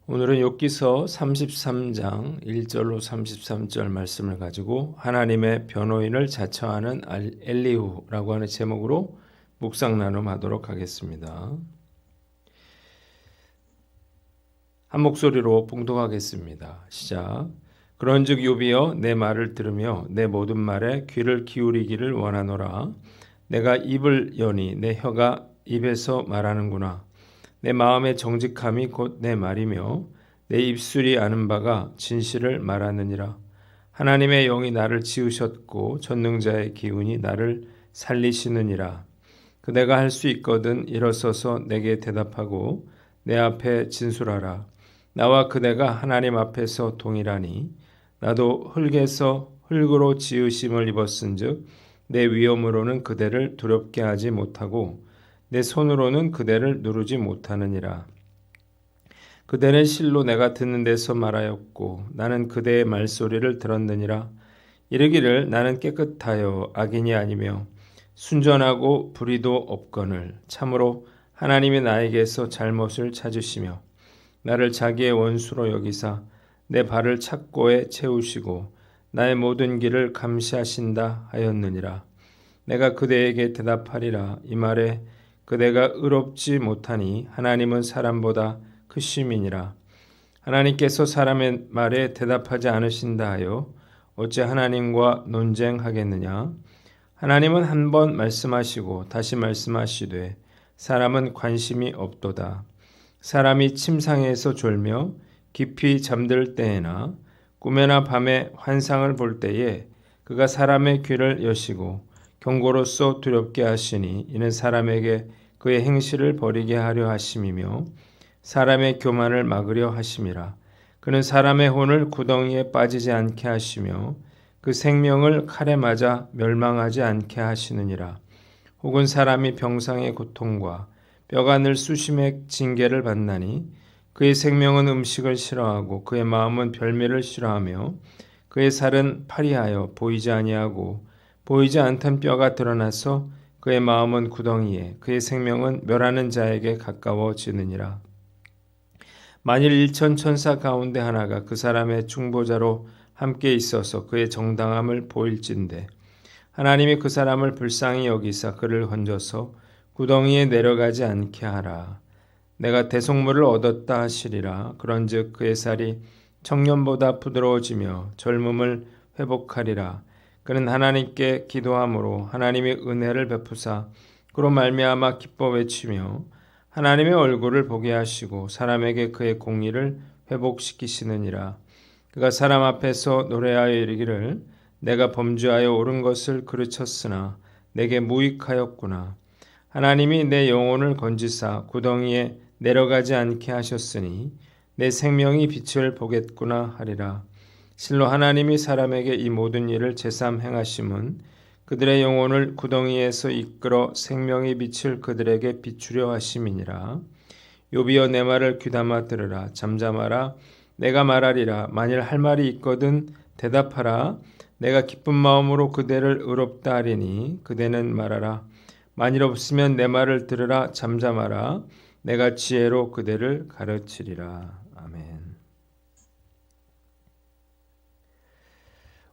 오늘은 욥기서 33장 1절로 33절 말씀을 가지고 하나님의 변호인을 자처하는 엘리후라고 하는 제목으로 묵상 나눔하도록 하겠습니다. 한 목소리로 봉독하겠습니다. 시작. 그런즉 욥이여 내 말을 들으며 내 모든 말에 귀를 기울이기를 원하노라. 내가 입을 여니 내 혀가 입에서 말하는구나. 내 마음의 정직함이 곧 내 말이며 내 입술이 아는 바가 진실을 말하느니라. 하나님의 영이 나를 지으셨고 전능자의 기운이 나를 살리시느니라. 그대가 할 수 있거든 일어서서 내게 대답하고 내 앞에 진술하라. 나와 그대가 하나님 앞에서 동일하니 나도 흙에서 흙으로 지으심을 입었은즉 내 위엄으로는 그대를 두렵게 하지 못하고 내 손으로는 그대를 누르지 못하느니라. 그대는 실로 내가 듣는 데서 말하였고 나는 그대의 말소리를 들었느니라. 이르기를 나는 깨끗하여 악인이 아니며 순전하고 불의도 없거늘 참으로 하나님이 나에게서 잘못을 찾으시며 나를 자기의 원수로 여기사 내 발을 착고에 채우시고 나의 모든 길을 감시하신다 하였느니라. 내가 그대에게 대답하리라. 이 말에 그대가 의롭지 못하니 하나님은 사람보다 크심이니라. 하나님께서 사람의 말에 대답하지 않으신다 하여 어찌 하나님과 논쟁하겠느냐. 하나님은 한 번 말씀하시고 다시 말씀하시되 사람은 관심이 없도다. 사람이 침상에서 졸며 깊이 잠들 때에나 꿈에나 밤에 환상을 볼 때에 그가 사람의 귀를 여시고 경고로써 두렵게 하시니 이는 사람에게 그의 행실을 버리게 하려 하심이며 사람의 교만을 막으려 하심이라. 그는 사람의 혼을 구덩이에 빠지지 않게 하시며 그 생명을 칼에 맞아 멸망하지 않게 하시느니라. 혹은 사람이 병상의 고통과 뼈가 늘 수심의 징계를 받나니 그의 생명은 음식을 싫어하고 그의 마음은 별미를 싫어하며 그의 살은 파리하여 보이지 아니하고 보이지 않던 뼈가 드러나서 그의 마음은 구덩이에 그의 생명은 멸하는 자에게 가까워지느니라. 만일 일천 천사 가운데 하나가 그 사람의 중보자로 함께 있어서 그의 정당함을 보일진대 하나님이 그 사람을 불쌍히 여기사 그를 건져서 구덩이에 내려가지 않게 하라. 내가 대속물을 얻었다 하시리라. 그런즉 그의 살이 청년보다 부드러워지며 젊음을 회복하리라. 그는 하나님께 기도함으로 하나님이 은혜를 베푸사 그로 말미암아 기뻐 외치며 하나님의 얼굴을 보게 하시고 사람에게 그의 공의를 회복시키시느니라. 그가 사람 앞에서 노래하여 이르기를 내가 범죄하여 옳은 것을 그르쳤으나 내게 무익하였구나. 하나님이 내 영혼을 건지사 구덩이에 내려가지 않게 하셨으니 내 생명이 빛을 보겠구나 하리라. 실로 하나님이 사람에게 이 모든 일을 제삼 행하심은 그들의 영혼을 구덩이에서 이끌어 생명의 빛을 그들에게 비추려 하심이니라. 욥이여 내 말을 귀담아 들으라. 잠잠하라. 내가 말하리라. 만일 할 말이 있거든 대답하라. 내가 기쁜 마음으로 그대를 의롭다 하리니 그대는 말하라. 만일 없으면 내 말을 들으라. 잠잠하라. 내가 지혜로 그대를 가르치리라. 아멘.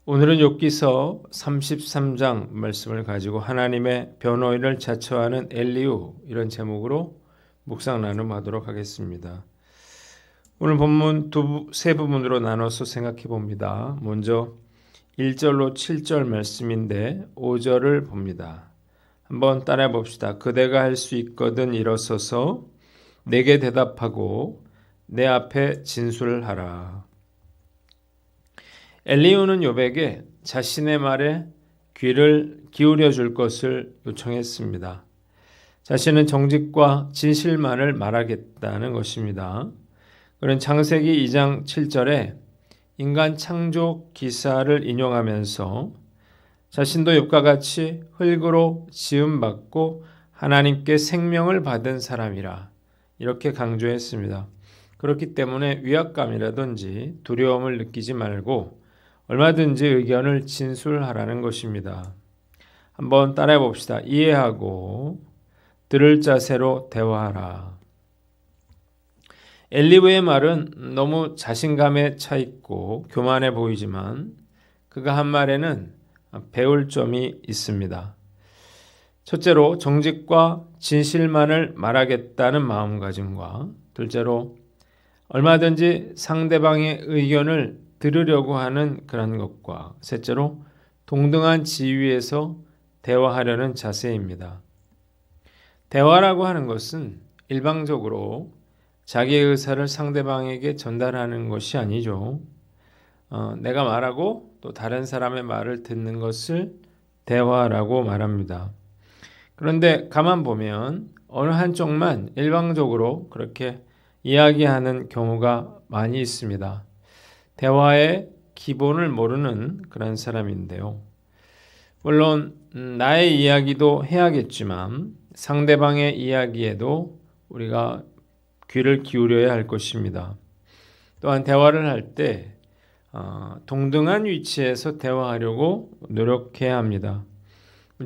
오늘은 욥기서 33장 말씀을 가지고 하나님의 변호인을 자처하는 엘리후 이런 제목으로 묵상 나눔하도록 하겠습니다. 오늘 본문 세 부분으로 나눠서 생각해 봅니다. 먼저 1절로 7절 말씀인데 5절을 봅니다. 한번 따라해 봅시다. 그대가 할 수 있거든 일어서서 내게 대답하고 내 앞에 진술을 하라. 엘리후는 욥에게 자신의 말에 귀를 기울여 줄 것을 요청했습니다. 자신은 정직과 진실만을 말하겠다는 것입니다. 그는 창세기 2장 7절에 인간 창조 기사를 인용하면서 자신도 욥과 같이 흙으로 지음받고 하나님께 생명을 받은 사람이라 이렇게 강조했습니다. 그렇기 때문에 위압감이라든지 두려움을 느끼지 말고 얼마든지 의견을 진술하라는 것입니다. 한번 따라해 봅시다. 이해하고 들을 자세로 대화하라. 엘리후의 말은 너무 자신감에 차 있고 교만해 보이지만 그가 한 말에는 배울 점이 있습니다. 첫째로 정직과 진실만을 말하겠다는 마음가짐과, 둘째로 얼마든지 상대방의 의견을 들으려고 하는 그런 것과, 셋째로 동등한 지위에서 대화하려는 자세입니다. 대화라고 하는 것은 일방적으로 자기의 의사를 상대방에게 전달하는 것이 아니죠. 내가 말하고 또 다른 사람의 말을 듣는 것을 대화라고 말합니다. 그런데 가만 보면 어느 한쪽만 일방적으로 그렇게 이야기하는 경우가 많이 있습니다. 대화의 기본을 모르는 그런 사람인데요. 물론 나의 이야기도 해야겠지만 상대방의 이야기에도 우리가 귀를 기울여야 할 것입니다. 또한 대화를 할 때 동등한 위치에서 대화하려고 노력해야 합니다.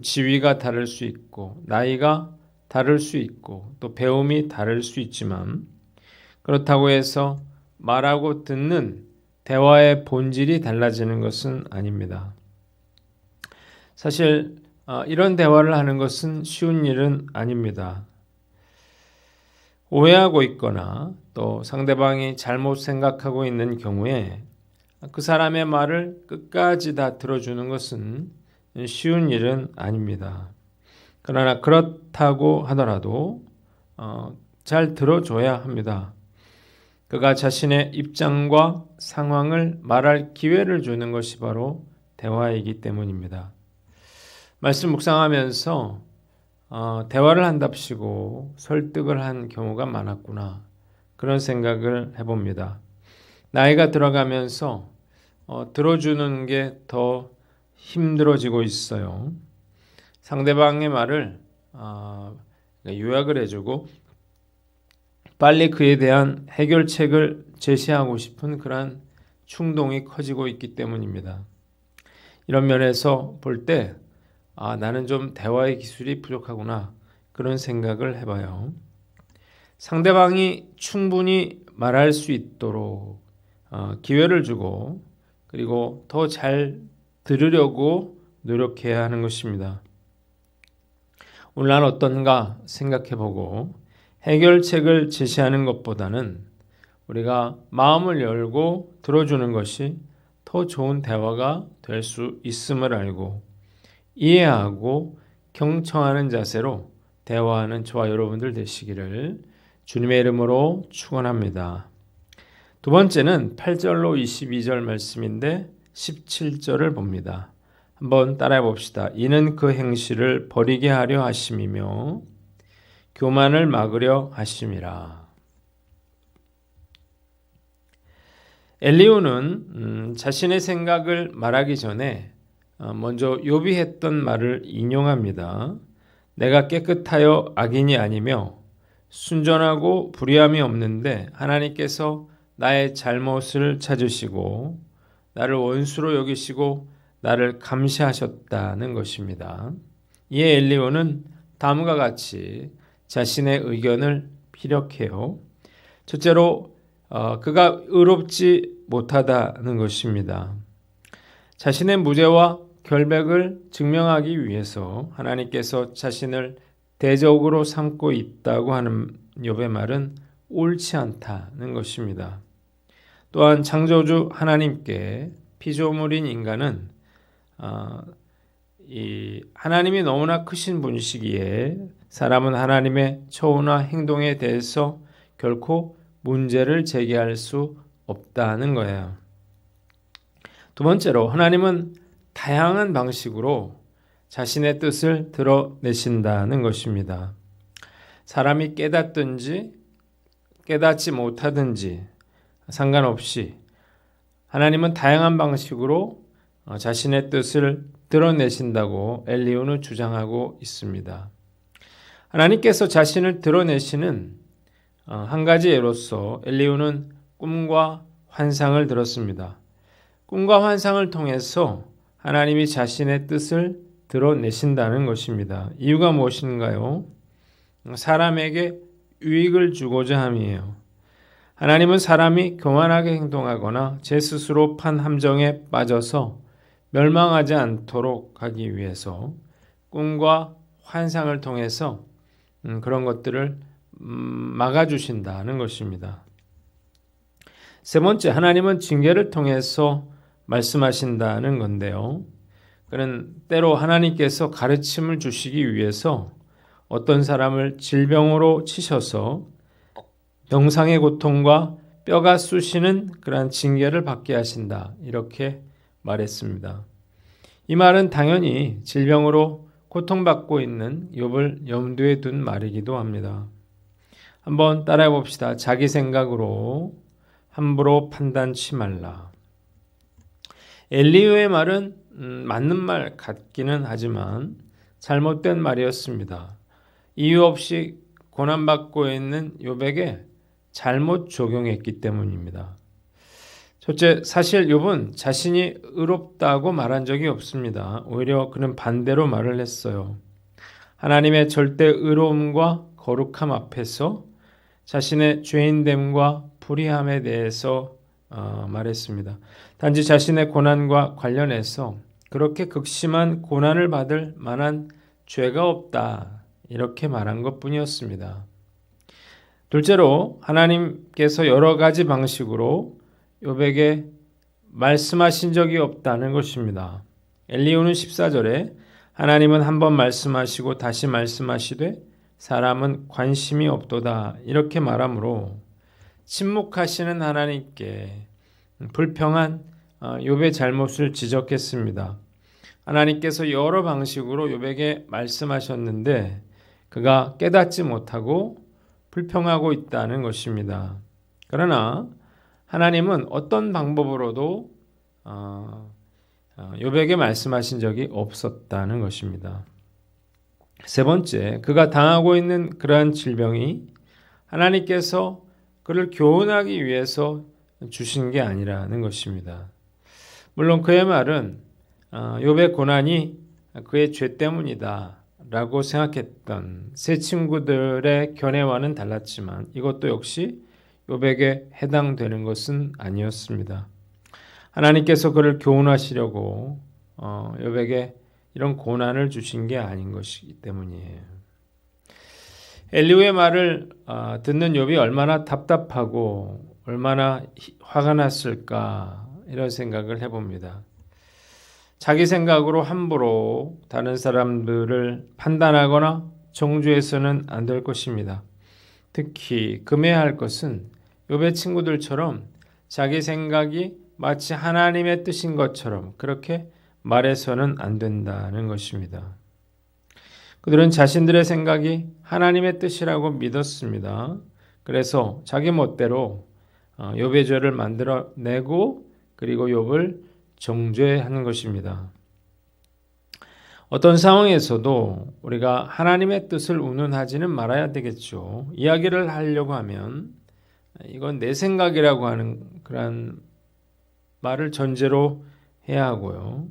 지위가 다를 수 있고 나이가 다를 수 있고 또 배움이 다를 수 있지만 그렇다고 해서 말하고 듣는 대화의 본질이 달라지는 것은 아닙니다. 사실 이런 대화를 하는 것은 쉬운 일은 아닙니다. 오해하고 있거나 또 상대방이 잘못 생각하고 있는 경우에 그 사람의 말을 끝까지 다 들어주는 것은 쉬운 일은 아닙니다. 그러나 그렇다고 하더라도 잘 들어줘야 합니다. 그가 자신의 입장과 상황을 말할 기회를 주는 것이 바로 대화이기 때문입니다. 말씀 묵상하면서 대화를 한답시고 설득을 한 경우가 많았구나, 그런 생각을 해봅니다. 나이가 들어가면서 들어주는 게 더 힘들어지고 있어요. 상대방의 말을 요약을 해주고 빨리 그에 대한 해결책을 제시하고 싶은 그러한 충동이 커지고 있기 때문입니다. 이런 면에서 볼 때 나는 좀 대화의 기술이 부족하구나, 그런 생각을 해봐요. 상대방이 충분히 말할 수 있도록 기회를 주고 그리고 더 잘 들으려고 노력해야 하는 것입니다. 오늘 난 어떤가 생각해보고 해결책을 제시하는 것보다는 우리가 마음을 열고 들어주는 것이 더 좋은 대화가 될 수 있음을 알고 이해하고 경청하는 자세로 대화하는 저와 여러분들 되시기를 주님의 이름으로 축원합니다. 두 번째는 8절로 22절 말씀인데 17절을 봅니다. 한번 따라해 봅시다. 이는 그 행실을 버리게 하려 하심이며 교만을 막으려 하심이라. 엘리후는 자신의 생각을 말하기 전에 먼저 욥이 했던 말을 인용합니다. 내가 깨끗하여 악인이 아니며 순전하고 불의함이 없는데 하나님께서 나의 잘못을 찾으시고 나를 원수로 여기시고 나를 감시하셨다는 것입니다. 이에 엘리후는 다음과 같이 자신의 의견을 피력해요. 첫째로 그가 의롭지 못하다는 것입니다. 자신의 무죄와 결백을 증명하기 위해서 하나님께서 자신을 대적으로 삼고 있다고 하는 욥의 말은 옳지 않다는 것입니다. 또한 창조주 하나님께 피조물인 인간은 하나님이 너무나 크신 분이시기에 사람은 하나님의 처우나 행동에 대해서 결코 문제를 제기할 수 없다는 거예요. 두 번째로 하나님은 다양한 방식으로 자신의 뜻을 드러내신다는 것입니다. 사람이 깨닫든지 깨닫지 못하든지 상관없이 하나님은 다양한 방식으로 자신의 뜻을 드러내신다고 엘리후는 주장하고 있습니다. 하나님께서 자신을 드러내시는 한 가지 예로서 엘리후는 꿈과 환상을 들었습니다. 꿈과 환상을 통해서 하나님이 자신의 뜻을 드러내신다는 것입니다. 이유가 무엇인가요? 사람에게 유익을 주고자 함이에요. 하나님은 사람이 교만하게 행동하거나 제 스스로 판 함정에 빠져서 멸망하지 않도록 하기 위해서 꿈과 환상을 통해서 그런 것들을 막아주신다는 것입니다. 세 번째, 하나님은 징계를 통해서 말씀하신다는 건데요. 그는 때로 하나님께서 가르침을 주시기 위해서 어떤 사람을 질병으로 치셔서 영상의 고통과 뼈가 쑤시는 그러한 징계를 받게 하신다. 이렇게 말했습니다. 이 말은 당연히 질병으로 고통받고 있는 욥을 염두에 둔 말이기도 합니다. 한번 따라해 봅시다. 자기 생각으로 함부로 판단치 말라. 엘리후의 말은 맞는 말 같기는 하지만 잘못된 말이었습니다. 이유 없이 고난받고 있는 욥에게 잘못 적용했기 때문입니다. 첫째, 사실 욥은 자신이 의롭다고 말한 적이 없습니다. 오히려 그는 반대로 말을 했어요. 하나님의 절대 의로움과 거룩함 앞에서 자신의 죄인됨과 불의함에 대해서 말했습니다. 단지 자신의 고난과 관련해서 그렇게 극심한 고난을 받을 만한 죄가 없다 이렇게 말한 것뿐이었습니다. 둘째로 하나님께서 여러 가지 방식으로 욥에게 말씀하신 적이 없다는 것입니다. 엘리후는 14절에 하나님은 한 번 말씀하시고 다시 말씀하시되 사람은 관심이 없도다 이렇게 말하므로 침묵하시는 하나님께 불평한 욥의 잘못을 지적했습니다. 하나님께서 여러 방식으로 욥에게 말씀하셨는데 그가 깨닫지 못하고 불평하고 있다는 것입니다. 그러나 하나님은 어떤 방법으로도 욥에게 말씀하신 적이 없었다는 것입니다. 세 번째, 그가 당하고 있는 그러한 질병이 하나님께서 그를 교훈하기 위해서 주신 게 아니라는 것입니다. 물론 그의 말은 욥의 고난이 그의 죄 때문이다 라고 생각했던 세 친구들의 견해와는 달랐지만 이것도 역시 욥에게 해당되는 것은 아니었습니다. 하나님께서 그를 교훈하시려고 욥에게 이런 고난을 주신 게 아닌 것이기 때문이에요. 엘리후의 말을 듣는 욥이 얼마나 답답하고 얼마나 화가 났을까 이런 생각을 해봅니다. 자기 생각으로 함부로 다른 사람들을 판단하거나 정죄해서는 안 될 것입니다. 특히 금해야 할 것은 욥의 친구들처럼 자기 생각이 마치 하나님의 뜻인 것처럼 그렇게 말해서는 안 된다는 것입니다. 그들은 자신들의 생각이 하나님의 뜻이라고 믿었습니다. 그래서 자기 멋대로 욥의 죄를 만들어내고 그리고 욥을 정죄하는 것입니다. 어떤 상황에서도 우리가 하나님의 뜻을 운운하지는 말아야 되겠죠. 이야기를 하려고 하면 이건 내 생각이라고 하는 그런 말을 전제로 해야 하고요.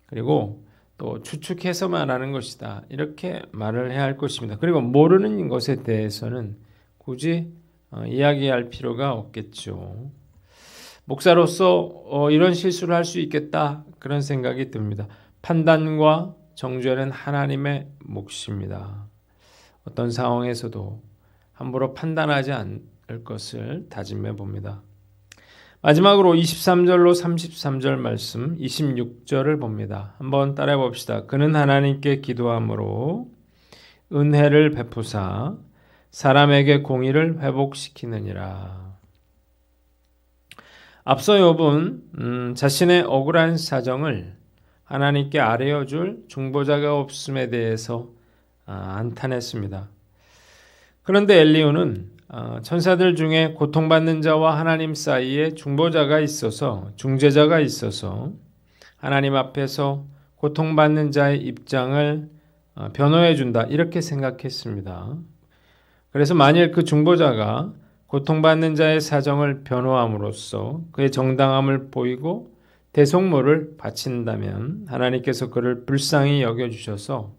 그리고 또 추측해서만 하는 것이다. 이렇게 말을 해야 할 것입니다. 그리고 모르는 것에 대해서는 굳이 이야기할 필요가 없겠죠. 목사로서 이런 실수를 할 수 있겠다 그런 생각이 듭니다. 판단과 정죄는 하나님의 몫입니다. 어떤 상황에서도 함부로 판단하지 않을 것을 다짐해 봅니다. 마지막으로 23절로 33절 말씀 26절을 봅니다. 한번 따라해 봅시다. 그는 하나님께 기도함으로 은혜를 베푸사 사람에게 공의를 회복시키느니라. 앞서 욥은 자신의 억울한 사정을 하나님께 아뢰어줄 중보자가 없음에 대해서 안탄했습니다. 그런데 엘리후는 천사들 중에 고통받는 자와 하나님 사이에 중보자가 있어서 중재자가 있어서 하나님 앞에서 고통받는 자의 입장을 변호해 준다 이렇게 생각했습니다. 그래서 만일 그 중보자가 고통받는 자의 사정을 변호함으로써 그의 정당함을 보이고 대속물을 바친다면 하나님께서 그를 불쌍히 여겨주셔서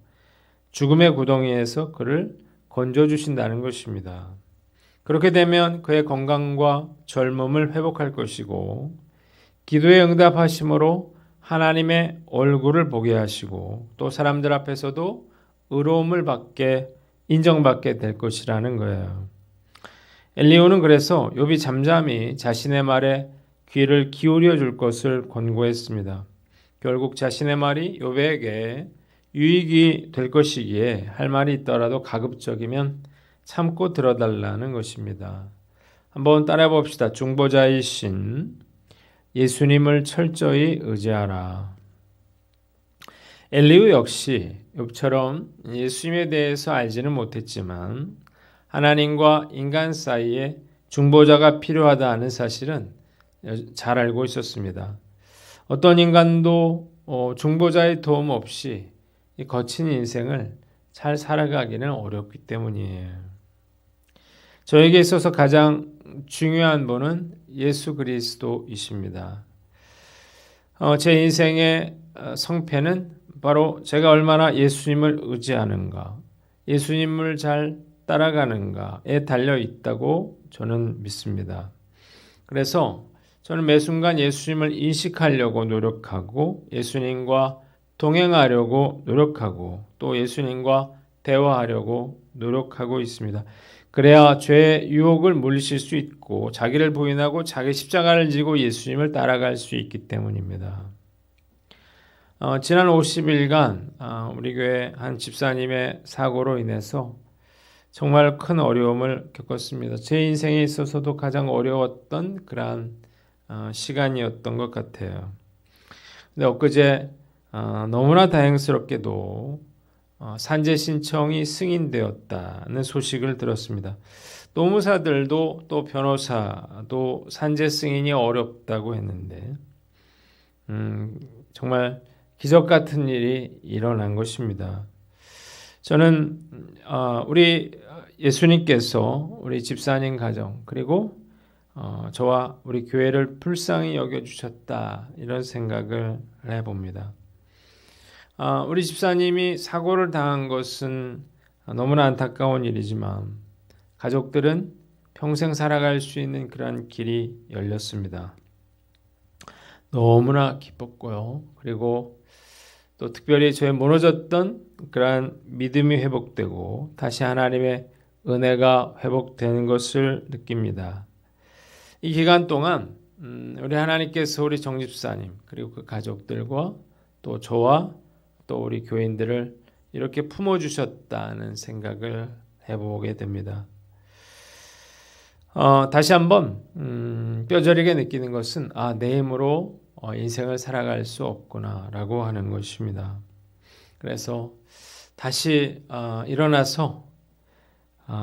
죽음의 구덩이에서 그를 건져주신다는 것입니다. 그렇게 되면 그의 건강과 젊음을 회복할 것이고 기도에 응답하심으로 하나님의 얼굴을 보게 하시고 또 사람들 앞에서도 의로움을 인정받게 될 것이라는 거예요. 엘리후는 그래서 욥이 잠잠히 자신의 말에 귀를 기울여 줄 것을 권고했습니다. 결국 자신의 말이 욥에게 유익이 될 것이기에 할 말이 있더라도 가급적이면 참고 들어달라는 것입니다. 한번 따라해 봅시다. 중보자이신 예수님을 철저히 의지하라. 엘리후 역시 욥처럼 예수님에 대해서 알지는 못했지만 하나님과 인간 사이에 중보자가 필요하다 하는 사실은 잘 알고 있었습니다. 어떤 인간도 중보자의 도움 없이 이 거친 인생을 잘 살아가기는 어렵기 때문이에요. 저에게 있어서 가장 중요한 분은 예수 그리스도이십니다. 제 인생의 성패는 바로 제가 얼마나 예수님을 의지하는가, 예수님을 잘 따라가는가에 달려 있다고 저는 믿습니다. 그래서 저는 매 순간 예수님을 인식하려고 노력하고 예수님과 동행하려고 노력하고 또 예수님과 대화하려고 노력하고 있습니다. 그래야 죄의 유혹을 물리칠 수 있고 자기를 부인하고 자기 십자가를 지고 예수님을 따라갈 수 있기 때문입니다. 지난 50일간 우리 교회 한 집사님의 사고로 인해서 정말 큰 어려움을 겪었습니다. 제 인생에 있어서도 가장 어려웠던 그러한 시간이었던 것 같아요. 근데 엊그제 너무나 다행스럽게도 산재 신청이 승인되었다는 소식을 들었습니다. 노무사들도 또 변호사도 산재 승인이 어렵다고 했는데 정말 기적 같은 일이 일어난 것입니다. 저는 우리 예수님께서 우리 집사님 가정 그리고 저와 우리 교회를 불쌍히 여겨주셨다 이런 생각을 해봅니다. 우리 집사님이 사고를 당한 것은 너무나 안타까운 일이지만 가족들은 평생 살아갈 수 있는 그런 길이 열렸습니다. 너무나 기뻤고요. 그리고 또 특별히 저의 무너졌던 그러한 믿음이 회복되고 다시 하나님의 은혜가 회복되는 것을 느낍니다. 이 기간 동안 우리 하나님께서 우리 정집사님 그리고 그 가족들과 또 저와 또 우리 교인들을 이렇게 품어주셨다는 생각을 해보게 됩니다. 다시 한번 뼈저리게 느끼는 것은 내 힘으로 인생을 살아갈 수 없구나라고 하는 것입니다. 그래서 다시 일어나서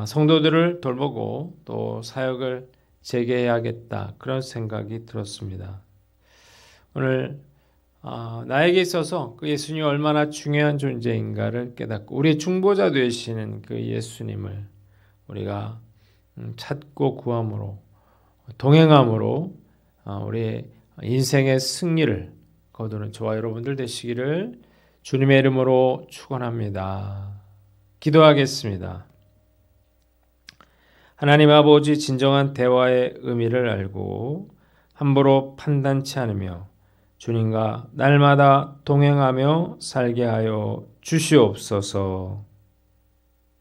성도들을 돌보고 또 사역을 재개해야겠다 그런 생각이 들었습니다. 오늘 나에게 있어서 그 예수님이 얼마나 중요한 존재인가를 깨닫고 우리의 중보자 되시는 그 예수님을 우리가 찾고 구함으로 동행함으로 우리의 인생의 승리를 거두는 저와 여러분들 되시기를 주님의 이름으로 축원합니다. 기도하겠습니다. 하나님 아버지 진정한 대화의 의미를 알고 함부로 판단치 않으며 주님과 날마다 동행하며 살게 하여 주시옵소서.